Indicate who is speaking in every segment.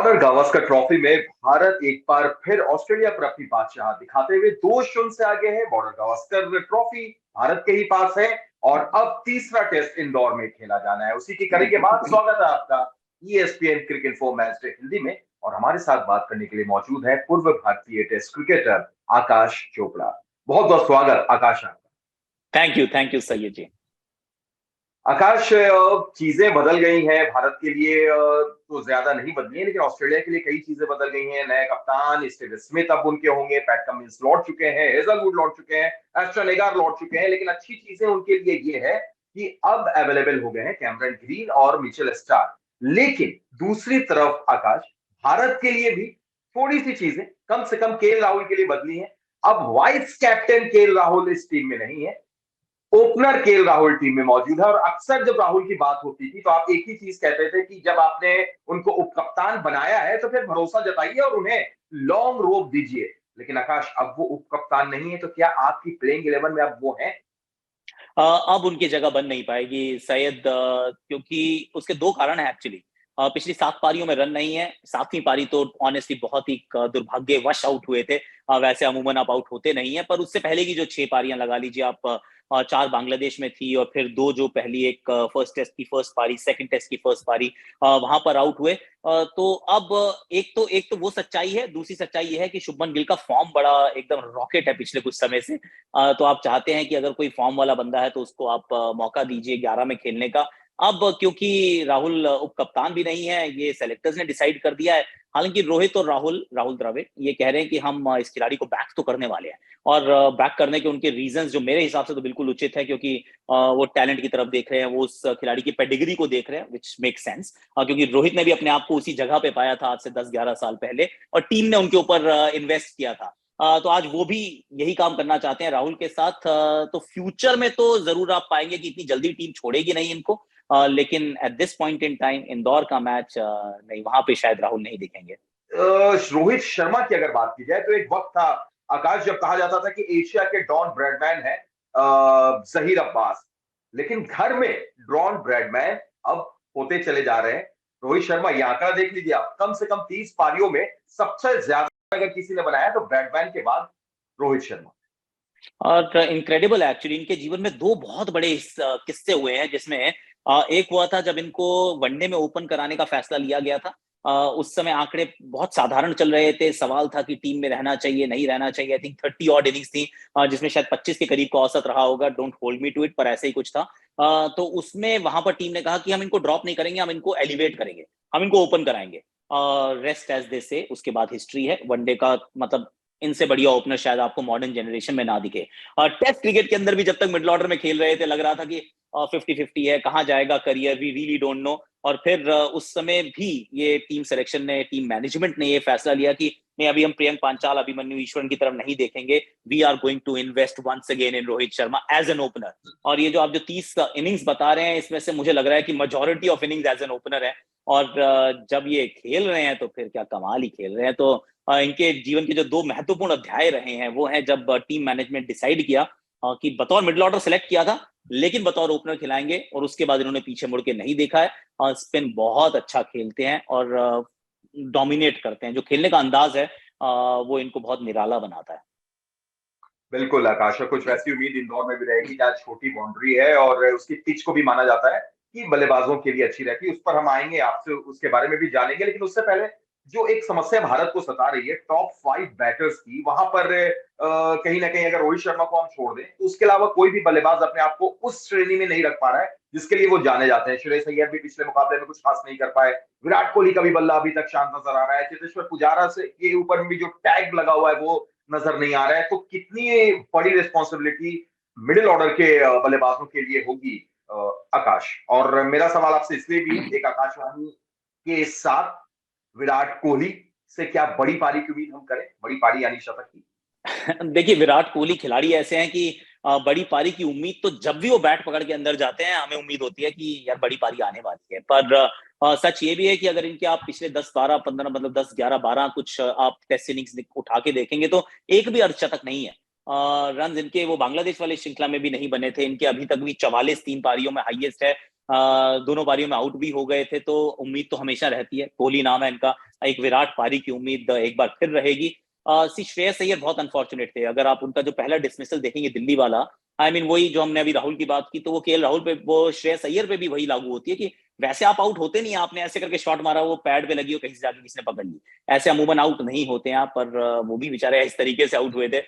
Speaker 1: Modern Gavaskar trophy में भारत एक बार फिर ऑस्ट्रेलिया पर अपनी बादशाह दिखाते हुए 2-0 से आगे है। मॉडर्न गावस्कर ट्रॉफी भारत के ही पास है और अब तीसरा टेस्ट इंदौर में खेला जाना है। उसी की करेंगे बात। स्वागत है आपका ESPN cricket info match day Hindi में। और हमारे साथ बात करने के लिए मौजूद है पूर्व भारतीय टेस्ट क्रिकेटर आकाश चोपड़ा। बहुत बहुत स्वागत आकाश आपका।
Speaker 2: थैंक यू सैयद जी।
Speaker 1: आकाश, चीजें बदल गई हैं भारत के लिए, तो ज्यादा नहीं बदली है, लेकिन ऑस्ट्रेलिया के लिए कई चीजें बदल गई हैं। नए कप्तान स्टीव स्मिथ अब उनके होंगे, पैट कमिंस लौट चुके हैं, हेजलवुड लौट चुके हैं, एस्टन एगार लौट चुके हैं। लेकिन अच्छी चीजें उनके लिए ये है कि अब अवेलेबल हो गए हैं कैमरन ग्रीन और मिचेल स्टार्क। लेकिन दूसरी तरफ आकाश, भारत के लिए भी थोड़ी सी चीजें कम से कम केएल राहुल के लिए बदली हैं। अब वाइस कैप्टन केएल राहुल इस टीम में नहीं है, ओपनर केएल राहुल टीम में मौजूद है। और अक्सर जब राहुल की बात होती थी तो आप एक ही चीज कहते थे कि जब आपने उनको उपकप्तान बनाया है तो फिर भरोसा जताइए और उन्हें लॉन्ग रोप दीजिए। लेकिन आकाश, अब वो उपकप्तान नहीं है, तो क्या आपकी प्लेइंग 11 में अब वो है?
Speaker 2: अब उनकी जगह बन नहीं पाएगी सैयद, क्योंकि उसके दो कारण हैं एक्चुअली। पिछली 7 पारियों में रन नहीं है। 7वीं पारी तो ऑनेस्टली बहुत ही दुर्भाग्यवश आउट हुए थे। वैसे अमूमन आप आउट होते नहीं है, पर उससे पहले की जो 6 पारियां लगा लीजिए आप, 4 बांग्लादेश में थी और फिर 2 जो पहली, एक फर्स्ट टेस्ट की फर्स्ट पारी, सेकंड टेस्ट की फर्स्ट पारी, वहां पर आउट हुए। तो अब एक तो वो सच्चाई है। दूसरी सच्चाई ये है कि शुभमन गिल का फॉर्म बड़ा एकदम रॉकेट है पिछले कुछ समय से। तो आप चाहते हैं कि अगर कोई फॉर्म वाला बंदा है तो उसको आप मौका दीजिए 11 में खेलने का। अब क्योंकि राहुल उप कप्तान भी नहीं है, ये सेलेक्टर्स ने डिसाइड कर दिया है। हालांकि रोहित और राहुल द्रविड़ ये कह रहे हैं कि हम इस खिलाड़ी को बैक तो करने वाले हैं। और बैक करने के उनके रीजंस जो मेरे हिसाब से तो बिल्कुल उचित है, क्योंकि वो टैलेंट की तरफ देख रहे हैं, वो उस खिलाड़ी की पेडिग्री को देख रहे हैं, विच मेक सेंस। क्योंकि रोहित ने भी अपने आप को उसी जगह पे पाया था आज से 10-11 साल पहले, और टीम ने उनके ऊपर इन्वेस्ट किया था। तो आज वो भी यही काम करना चाहते हैं राहुल के साथ। तो फ्यूचर में तो जरूर आप पाएंगे कि इतनी जल्दी टीम छोड़ेगी नहीं इनको। लेकिन at this point in time Indore का मैच नहीं, वहां पे शायद राहुल नहीं दिखेंगे।
Speaker 1: रोहित शर्मा की अगर बात की जाए तो एक वक्त था आकाश जब कहा जाता था कि एशिया के डॉन ब्रैडमैन है जहीर अब्बास। लेकिन घर में डॉन ब्रैडमैन अब होते चले जा रहे हैं रोहित शर्मा। ये आंकड़ा देख लीजिए आप, कम से कम 30 पारियों में सबसे ज्यादा अगर किसी ने बनाया तो ब्रैडमैन के बाद रोहित शर्मा।
Speaker 2: और इनक्रेडिबल एक्चुअली, इनके जीवन में 2 बहुत बड़े किस्से हुए हैं, जिसमें एक हुआ था जब इनको वनडे में ओपन कराने का फैसला लिया गया था। उस समय आंकड़े बहुत साधारण चल रहे थे। सवाल था कि टीम में रहना चाहिए नहीं रहना चाहिए। आई थिंक 30 ऑड इनिंग्स थी, जिसमें शायद 25 के करीब का औसत रहा होगा, don't hold me to it, पर ऐसे ही कुछ था। तो उसमें वहां पर टीम ने कहा कि हम इनको ड्रॉप नहीं करेंगे, हम इनको एलिवेट करेंगे, हम इनको ओपन कराएंगे। रेस्ट एज दे से, उसके बाद हिस्ट्री है। वनडे का मतलब इनसे बढ़िया ओपनर शायद आपको मॉडर्न जनरेशन में ना दिखे। टेस्ट क्रिकेट के अंदर भी जब तक मिडिल ऑर्डर में खेल रहे थे लग रहा था कि 50-50 है, कहाँ जाएगा career, we really don't know. और फिर उस समय भी ये टीम सिलेक्शन ने, टीम मैनेजमेंट ने ये फैसला लिया कि नहीं, अभी हम प्रियंक पांचाल, अभिमन्यु ईश्वरन की तरफ नहीं देखेंगे। We are going to invest once again in Rohit Sharma as an opener. और ये जो आप जो 30 इनिंग्स बता रहे हैं, इसमें से मुझे लग रहा है कि majority of innings as an opener है। और जब ये खेल रहे हैं तो फिर क्या कमाल ही खेल रहे हैं। तो इनके जीवन के जो 2 महत्वपूर्ण अध्याय रहे हैं वो है जब टीम मैनेजमेंट डिसाइड किया कि बतौर मिडिल ऑर्डर सेलेक्ट किया था, लेकिन बतौर ओपनर खिलाएंगे, और उसके बाद इन्होंने पीछे मुड़ के नहीं देखा है। स्पिन बहुत अच्छा खेलते हैं और डोमिनेट करते हैं। जो खेलने का अंदाज है वो इनको बहुत निराला बनाता है।
Speaker 1: बिल्कुल आकाश, कुछ वैसी उम्मीद इंदौर में भी रहेगी जहाँ छोटी बाउंड्री है और उसकी पिच को भी माना जाता है कि बल्लेबाजों के लिए अच्छी रहती है। उस पर हम आएंगे, आपसे उसके बारे में भी जानेंगे। लेकिन उससे पहले जो एक समस्या भारत को सता रही है टॉप 5 बैटर्स की, वहां पर कहीं ना कहीं अगर रोहित शर्मा को हम छोड़ दें तो उसके अलावा कोई भी बल्लेबाज अपने आप को उस श्रेणी में नहीं रख पा रहा है जिसके लिए वो जाने जाते हैं। श्रेयस अय्यर भी पिछले मुकाबले में कुछ खास नहीं कर पाए। विराट कोहली का भी बल्ला अभी तक शांत नजर आ रहा है। चेतेश्वर पुजारा से के ऊपर भी जो टैग लगा हुआ है वो नजर नहीं आ रहा है। तो कितनी बड़ी रिस्पॉन्सिबिलिटी मिडिल ऑर्डर के बल्लेबाजों के लिए होगी आकाश? और मेरा सवाल आपसे इसलिए भी, एक आकाशवाणी के साथ विराट कोहली से क्या बड़ी पारी की उम्मीद हम करें? बड़ी पारी यानी शतक की।
Speaker 2: देखिए, विराट कोहली खिलाड़ी ऐसे हैं कि बड़ी पारी की उम्मीद तो जब भी वो बैट पकड़ के अंदर जाते हैं हमें उम्मीद होती है कि यार बड़ी पारी आने वाली है। पर सच ये भी है कि अगर इनके आप पिछले 10-12-15 मतलब 10-11-12 कुछ आप टेस्ट इनिंग्स उठा के देखेंगे तो एक भी अर्धशतक नहीं है। रन इनके वो बांग्लादेश वाले श्रृंखला में भी नहीं बने थे। इनके अभी तक भी 44 3 पारियों में हाईएस्ट है। दोनों पारियों में आउट भी हो गए थे, तो उम्मीद तो हमेशा रहती है, कोहली नाम है इनका, एक विराट पारी की उम्मीद एक बार फिर रहेगी। श्रेयस अय्यर बहुत अनफॉर्चुनेट थे, अगर आप उनका जो पहला डिसमिसल देखेंगे दिल्ली वाला, आई मीन वही जो हमने अभी राहुल की बात की, तो वो केएल राहुल पे, वो श्रेयस अय्यर पे भी वही लागू होती है कि वैसे आप आउट होते नहीं, आपने ऐसे करके शॉट मारा, वो पैड पे लगी हो, कहीं से जाके किसी ने पकड़ ली, ऐसे अमूमन आउट नहीं होते हैं आप, पर वो भी बेचारे इस तरीके से आउट हुए थे।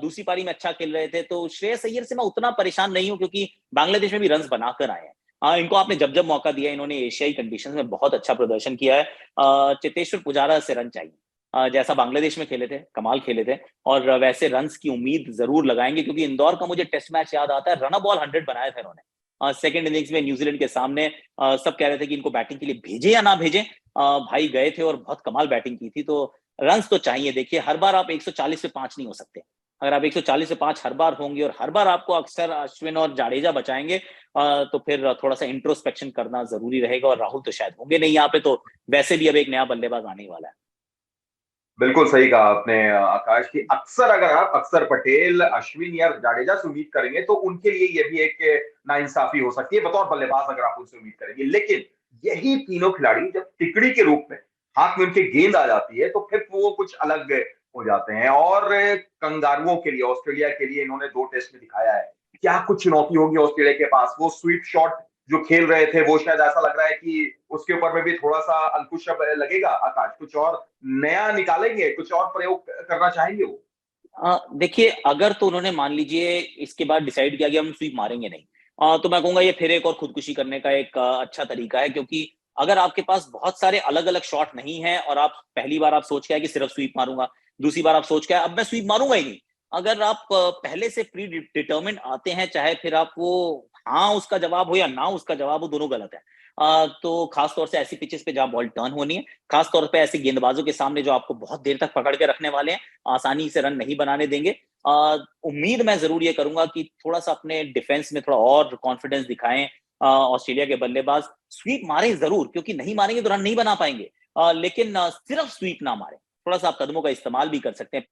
Speaker 2: दूसरी पारी में अच्छा खेल रहे थे, तो श्रेयस अय्यर से मैं उतना परेशान नहीं हूं, क्योंकि बांग्लादेश में भी रन बनाकर आए हैं। इनको आपने जब जब मौका दिया, इन्होंने एशियाई कंडीशंस में बहुत अच्छा प्रदर्शन किया है। चेतेश्वर पुजारा से रन चाहिए, जैसा बांग्लादेश में खेले थे, कमाल खेले थे, और वैसे रन्स की उम्मीद जरूर लगाएंगे, क्योंकि इंदौर का मुझे टेस्ट मैच याद आता है, रन बॉल 100 बनाए थे इन्होंने सेकंड इनिंग्स में न्यूजीलैंड के सामने। सब कह रहे थे कि इनको बैटिंग के लिए भेजे या ना भेजे, भाई गए थे और बहुत कमाल बैटिंग की थी, तो रन्स तो चाहिए। देखिए, हर बार आप 140 पे 5 नहीं हो सकते, अगर आप 140 से 5 हर बार होंगे और हर बार आपको अक्सर अश्विन और जाडेजा बचाएंगे, तो फिर थोड़ा सा इंट्रोस्पेक्शन करना जरूरी रहेगा, और राहुल तो शायद होंगे नहीं यहाँ पे, तो वैसे भी अब एक नया बल्लेबाज आने वाला है।
Speaker 1: बिल्कुल सही कहा आपने आकाश, की अक्सर अगर आप अक्षर पटेल, अश्विन या जाडेजा से उम्मीद करेंगे तो उनके लिए ये भी एक नाइंसाफी हो सकती है बतौर बल्लेबाज अगर आप उनसे उम्मीद करेंगे। लेकिन यही तीनों खिलाड़ी जब तिकड़ी के रूप में हाथ में उनके गेंद आ जाती है तो फिर वो कुछ अलग हो जाते हैं। और कंगारुओं के लिए, ऑस्ट्रेलिया के लिए इन्होंने 2 टेस्ट में दिखाया है क्या कुछ चुनौती होगी ऑस्ट्रेलिया के पास। वो स्वीप शॉट जो खेल रहे थे वो शायद ऐसा लग रहा है कि उसके ऊपर में भी थोड़ा सा अंकुश अब लगेगा। आकाश, कुछ और नया निकालेंगे, कुछ और प्रयोग करना चाहेंगे वो?
Speaker 2: देखिए, अगर तो उन्होंने मान लीजिए इसके बाद डिसाइड किया कि हम स्वीप मारेंगे नहीं, तो मैं कहूंगा ये फिर एक और खुदकुशी करने का एक अच्छा तरीका है, क्योंकि अगर आपके पास बहुत सारे अलग अलग शॉट नहीं है, और आप पहली बार आप सोच के आए कि सिर्फ स्वीप मारूंगा, दूसरी बार आप सोच के आए अब मैं स्वीप मारूंगा ही नहीं, अगर आप पहले से प्री डिटर्मिंड आते हैं, चाहे फिर आप वो हाँ उसका जवाब हो या ना उसका जवाब हो, दोनों गलत है। तो खासतौर से ऐसी पिचेस पे जहां बॉल टर्न होनी है, खासतौर पे ऐसे गेंदबाजों के सामने जो आपको बहुत देर तक पकड़ के रखने वाले हैं, आसानी से रन नहीं बनाने देंगे। उम्मीद मैं जरूर ये करूंगा कि थोड़ा सा अपने डिफेंस में थोड़ा और कॉन्फिडेंस दिखाएं ऑस्ट्रेलिया के बल्लेबाज, स्वीप मारे जरूर, क्योंकि नहीं मारेंगे तो रन नहीं बना पाएंगे, लेकिन सिर्फ स्वीप ना मारे, थोड़ा सा आप कदमों का इस्तेमाल भी कर सकते हैं।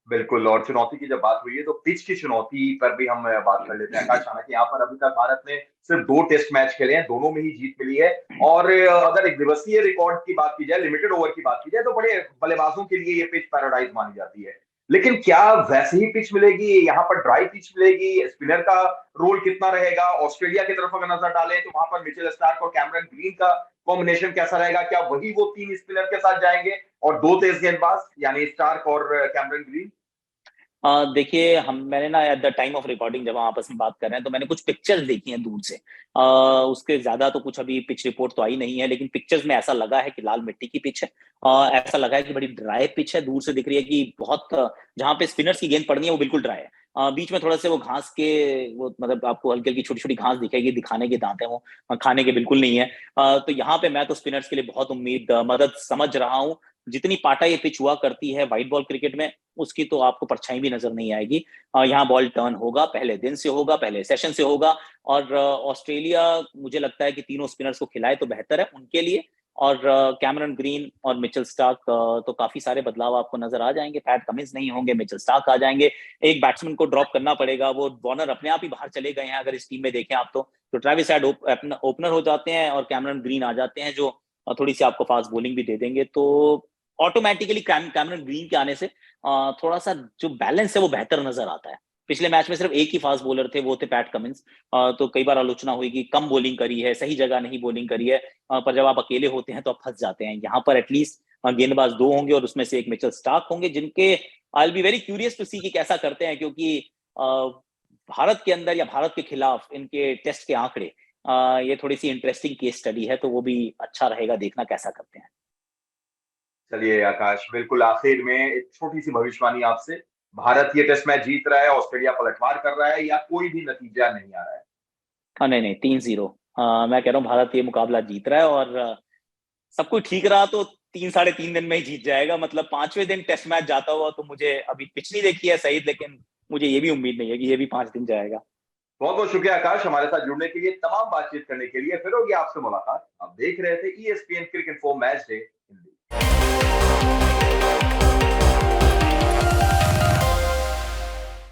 Speaker 1: बिल्कुल। और चुनौती की जब बात हुई है तो पिच की चुनौती पर भी हम बात कर लेते हैं आकाश। हालांकि यहाँ पर अभी तक भारत ने सिर्फ 2 टेस्ट मैच खेले हैं, दोनों में ही जीत मिली है। और अगर एक दिवसीय रिकॉर्ड की बात की जाए, लिमिटेड ओवर की बात की जाए, तो बड़े बल्लेबाजों के लिए ये पिच पैराडाइज मानी जाती है। लेकिन क्या वैसे ही पिच मिलेगी, यहाँ पर ड्राई पिच मिलेगी? स्पिनर का रोल कितना रहेगा? ऑस्ट्रेलिया की तरफ अगर नजर डालें तो वहां पर मिचेल स्टार्क और कैमरन ग्रीन का कॉम्बिनेशन कैसा रहेगा? क्या वही वो 3 स्पिनर के साथ जाएंगे और 2 तेज गेंदबाज यानी स्टार्क और कैमरन ग्रीन?
Speaker 2: देखिए, मैंने ना at the time of recording जब हम आपस में बात कर रहे हैं, तो मैंने कुछ पिक्चर्स देखी हैं दूर से। उसके ज्यादा तो कुछ अभी पिच रिपोर्ट तो आई नहीं है, लेकिन पिक्चर्स में ऐसा लगा है कि लाल मिट्टी की पिच है। ऐसा लगा है कि बड़ी ड्राई पिच है, दूर से दिख रही है कि बहुत जहां पे स्पिनर्स की गेंद पड़नी है वो बिल्कुल ड्राई है। बीच में थोड़ा से वो घास के, वो मतलब आपको हल्की हल्की छोटी छोटी घास दिखेगी, दिखाने के दांत है वो, खाने के बिल्कुल नहीं है। तो यहाँ पे मैं तो स्पिनर्स के लिए बहुत उम्मीद मदद समझ रहा हूँ। जितनी पाटा ये पिच हुआ करती है व्हाइट बॉल क्रिकेट में, उसकी तो आपको परछाई भी नजर नहीं आएगी। यहाँ बॉल टर्न होगा, पहले दिन से होगा, पहले सेशन से होगा, और ऑस्ट्रेलिया मुझे लगता है कि तीनों स्पिनर्स को खिलाए तो बेहतर है उनके लिए। और कैमरन ग्रीन और मिचेल स्टार्क, तो काफी सारे बदलाव आपको नजर आ जाएंगे। पैट कमिंस नहीं होंगे, मिचेल स्टार्क आ जाएंगे। एक बैट्समैन को ड्रॉप करना पड़ेगा, वो वार्नर अपने आप ही बाहर चले गए हैं अगर इस टीम में देखें आप, तो ट्रेविस हेड ओपनर हो जाते हैं और कैमरन ग्रीन आ जाते हैं, जो थोड़ी सी आपको फास्ट बॉलिंग भी दे देंगे। तो ऑटोमेटिकली कैमरन ग्रीन के आने से थोड़ा सा जो बैलेंस है वो बेहतर नजर आता है। पिछले मैच में सिर्फ एक ही फास्ट बॉलर थे, वो थे पैट कमिंस। तो कई बार आलोचना हुई कि कम बॉलिंग करी है, सही जगह नहीं बॉलिंग करी है, पर जब आप अकेले होते हैं तो आप फंस जाते हैं। यहाँ पर एटलीस्ट गेंदबाज 2 होंगे और उसमें से एक मिचेल स्टार्क होंगे, जिनके I will be very curious to see कि कैसा करते हैं, क्योंकि भारत के अंदर या भारत के खिलाफ इनके टेस्ट के आंकड़े, ये थोड़ी सी इंटरेस्टिंग केस स्टडी है, तो वो भी अच्छा रहेगा देखना कैसा करते हैं।
Speaker 1: चलिए आकाश, बिल्कुल आखिर में एक छोटी सी भविष्यवाणी आपसे। भारत ये टेस्ट मैच जीत रहा है, ऑस्ट्रेलिया पलटवार कर रहा है, या कोई भी नतीजा नहीं आ रहा है?
Speaker 2: नहीं नहीं, 3-0। मैं कह रहा हूँ भारत ये मुकाबला जीत रहा है, और सब कुछ ठीक रहा तो 3 साढ़े 3 दिन में ही जीत जाएगा। मतलब 5वें दिन टेस्ट मैच जाता हुआ, तो मुझे अभी पिच नहीं देखी है सही, लेकिन मुझे ये भी उम्मीद नहीं है कि ये भी 5 दिन जाएगा।
Speaker 1: बहुत बहुत शुक्रिया आकाश, हमारे साथ जुड़ने के लिए, तमाम बातचीत करने के लिए। फिर होगी आपसे मुलाकात। आप देख रहे थे ESPN cricket info match day.